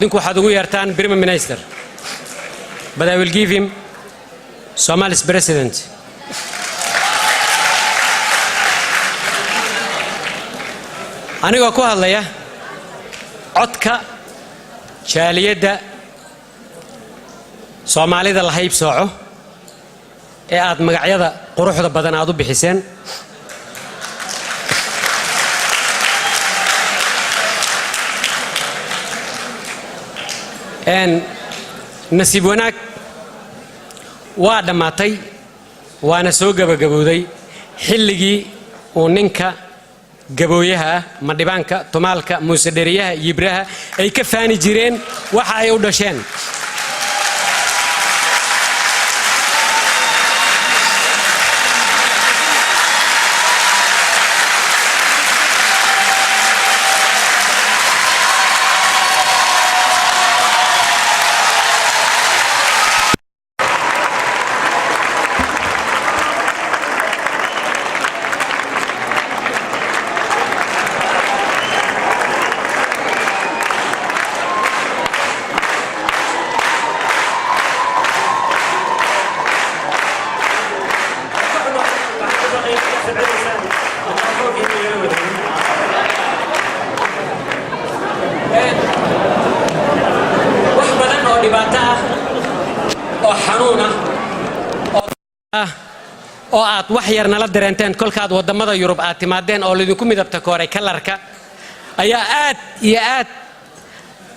Dinku waxaad ugu yeertaan Prime Minister. But I will give him Somali's president. Anigoo ku hadlaya codka jaaliyadda Soomaalida la hayb sooco ee aad magacyada quruxda badan aad u bixiseen nasiib wanaag waa dhamaatay waana soo gabagabowday xilligii uu ninka gabooyaha madhibaanka Tumaalka Muuse Dheriyaha Yibraha ay ka faani jireen waxa ay u dhasheen oo aad wax yar nala dareenteen kolkaad wadamada Yurub aad timaadeen oo lidinku midabta kooray kalarka ayaa aad iyo aad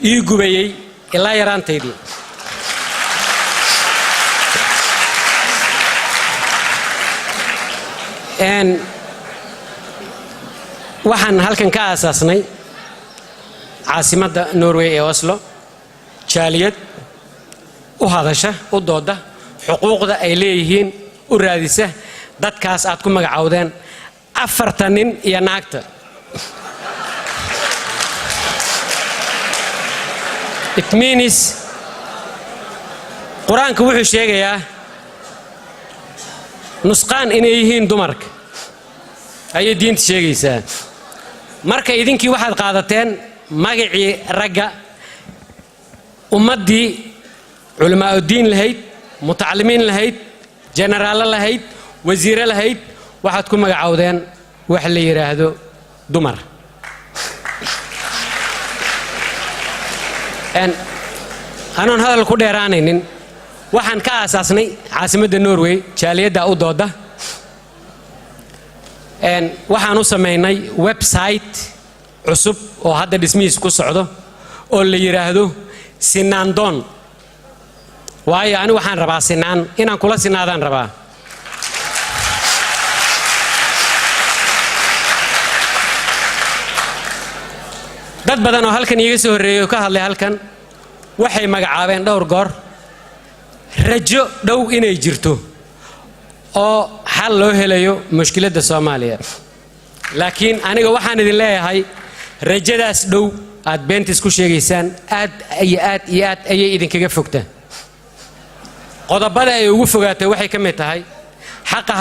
ii gubayay ilaa yaraantaydii waxaan halkan ka aasaasnay caasimadda Norway ee Oslo jaaliyad u hadasha u dooda xuquuqda ay leeyihiin u raadisa dadkaas aad ku magacawdeen 4 nin iyo naagta it means Quraanku wuxuu sheegayaa nusqaan inay yihiin dumarka ayay diinta sheegaysaa marka idinkii waxaad qaadateen magacii ragga ummadii culamaa diin lahayd mutacallimiin lahayd generaal lahayd wasiir lahayd waxaad ku magacawdeen wax la yiraahdo dumar anan hadal ku dheeraanaynin waxaan ka aasaasnay caasimadda Norway jaaliyadda u dooda waxaan u sameynay website cusub oo hadda dhismihiisa ku socdo oo la yiraahdo Sinaandon waayo ani waxaan rabaa sinaan inaan kula sinaadaan rabaa dad badan oo halkan iiga soo horeeyay ka hadlay halkan waxay magacaabeen dhowr goor rajo dhow inay jirto oo xal loo helayo mushkiladda Soomaaliya laakiin aniga waxaan idin leeyahay rajadaas dhow aad beentis ku sheegaysaan aad ayay idinkaga fogtaa qodobada ay ugu fogaatay waxay ka mid tahay xaqa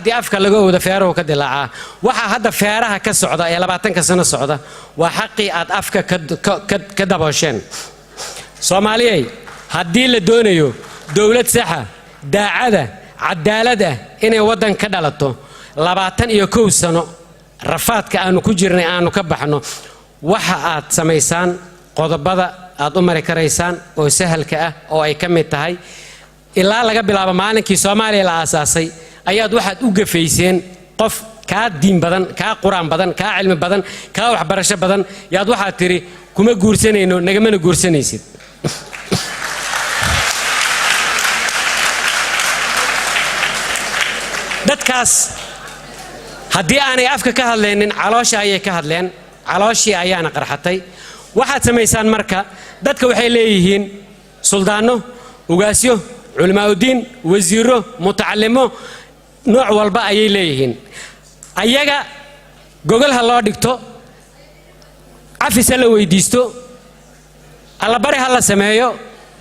hadii afka laga wada feeraha ka dilaaca waxa hadda feeraha ka socda ee 20 sano socda waa xaqii aad afka ka dabosheen Soomaaliyay hadii la doonayo dawlad saxa daacada cadaalada inay wadan ka dhalato 21 sano rafaadka aanu ku jirnay aanu ka baxno waxa aad sameysaan qodobada aad u mari karaysaan oo sahalka ah oo ay ka mid tahay ilaa laga bilaabo maalinkii Soomaaliya la aasaasay ayaad waxaad u gafayseen qof ka diin badan ka quraan badan ka cilmi badan ka waxbarasho badan yaad waxaad tiri kuma guursanayno nagamana guursanaysid dadkaas haddii aanay afka ka hadlaynin caloosha ayay ka hadleen calooshii ayaana qarxatay waxaad samaysaan marka dadka waxay leeyihiin suldaano ugaasyo culamaa diin wasiiro mutacallimo nooc walba ayay leeyihiin ayaga gogolha loo dhigto afisa la weydiisto alla bari ha la sameeyo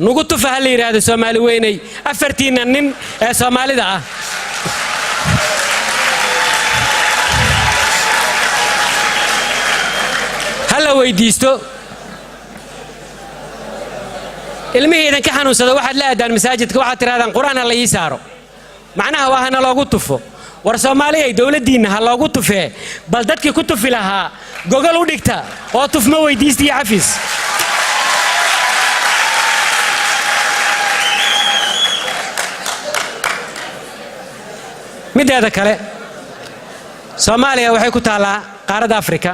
nugu tufa ha la yiraahdo Soomaali weynay 4 nin ee Soomaalida ah hala weydiisto ilmihii idinka xanuunsada waxaad la aadaan masaajidka waxaad tirahdaan quraan ha la ii saaro macnaha waa hana loogu tufo war Soomaaliya dawladdiina ha loogu tufee bal dadkii ku tufi lahaa gogol u dhigta oo tufma weydiistay cafis mideeda kale Soomaaliya waxay ku taalaa qaaradda Afrika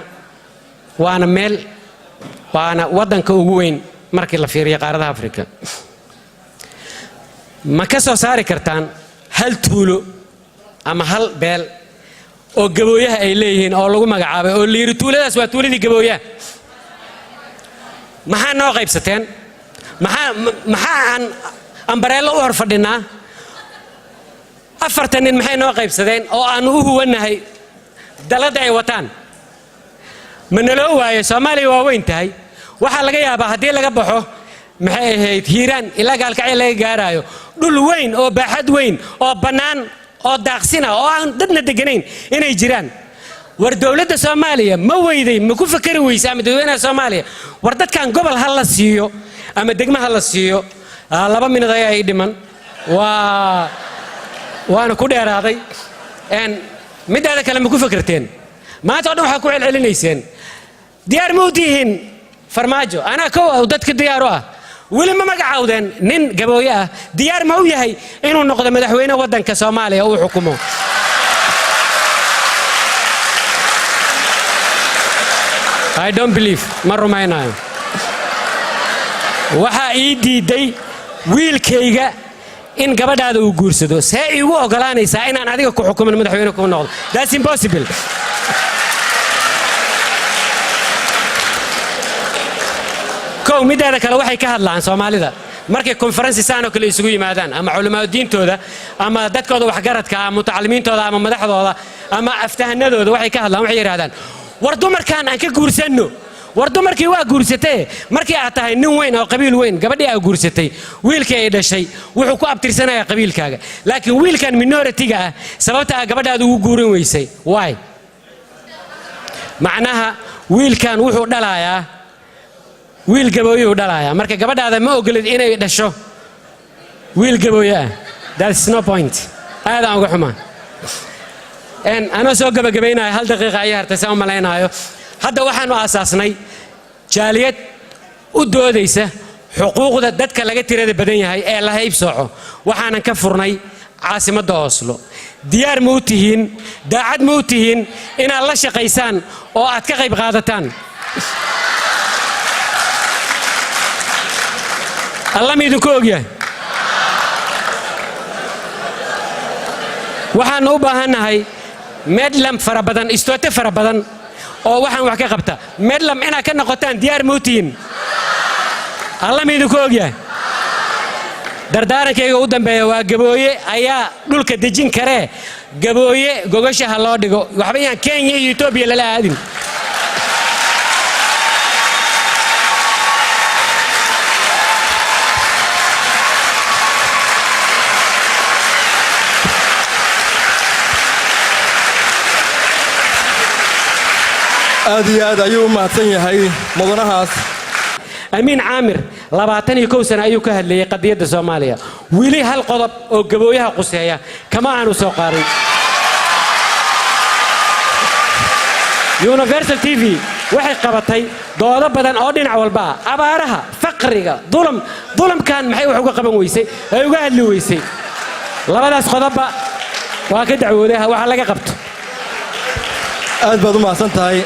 waana wadanka ugu weyn markii la fiiriyo qaaradda Afrika ma ka soo saari kartaan hal tuulo ama hal beel oo gabooyaha ay leeyihiin oo lagu magacaabay oo liiri tuuladaas waa tuuladii gabooyaha maxaa noo qaybsateen maxaa aan ambareelo u hor fadhinaa afartan nin maxay noo qaybsadeen oo aan u huwanahay dalada ay wataan manalo waayo Soomaaliya waa weyn tahay waxa laga yaabaa hadii laga baxo maxay ahayd Hiiraan ilaa Gaalkacyo laga gaarayo dhul weyn oo baaxad weyn oo banaan oo daaqsina oo aan dadna deganayn inay jiraan war dawladda Soomaaliya ma weyday ma ku fakari weysa ama dadweynaha Soomaaliya war dadkan gobol hal la siiyo ama degmo hal la siiyo 2 minad ay dhiman waana ku dheeraaday midaada kale ma ku fakarteen maanta oo dhan waxa ku celcelinayseen diyaar ma u tihiin farmaajo ana koow dadka diyaar u ah weli ma magacaawdeen nin gabooye ah diyaar ma u yahay inuu noqdo madaxweyne wadanka Soomaaliya oo xukumo I don't believe ma rumaynayo waxa ii diiday wiilkayga in gabadhaada uu guursado see igu ogolaanaysaa inaan adiga ku xukumo madaxweyne ku noqdo that's impossible كو ميدا كلا waxay ka hadlaan Soomaalida markay conference saan oo kale isugu yimaadaan ama culimada diintooda ama dadkooda wax garadka ama mutacalimiintooda ama madaxdooda ama aftahanadooda waxay ka hadlaan waxay yiraahdaan war dumarkan aan ka guursano war dumarkii waa guursatay markii aad tahay nin weyn oo qabiil weyn gabadhii ay guursatay wiilkii ay dhashay wuxuu ku abtirsanayaa qabiilkaaga laakiin wiilkan minority-ga ah sababta ay gabadhaadu ugu guurin weysay why macnaha wiilkan wuxuu dhalayaa wiil gabooyo u dhalaya marka gabadhaada ma ogolid inay dhasho wiil gabooyo ah that's no point aad aan uga xumaan ana soo gabagabeynaa hal daqiiqo ay hartay soo maleynayo hadda waxaanu aasaasnay jaaliyad u doodaysa xuquuqda dadka laga tirada badan yahay ee la hayb sooco waxaanan ka furnay caasimadda Oslo diyaar ma u tihiin daacad ma u tihiin inaad la shaqaysaan oo aad ka qayb qaadataan الله ميدو كوجيا وحن أوبهنا هاي مدلم فربدن استوت فربدن أو وحن وحكي قبته مدلم أنا كنا قطان ديار موتين الله ميدو كوجيا دردارك يجوا قدام بيوا جبويه أيا دول كدجين كره جبويه جوجش هلا دقو وحبيان كين يوتيوب يلا هادين aad ayuu mahadsan yahay mudanahaas أمين عامر لبعتني كوسنا أيوك هاللي قضية الصومالية ولي هالقضب أو جبويها قصية كما عنو سوقاري يونيفرسال تي في waxay qabatay doodo badan oo dhinac walba abaaraha faqriga dulam kan maxay wax uga qaban weysay ay uga hadli weysay labadaas qodobba waa ka dacwoodaha waxa laga qabto aad baad u mahadsan tahay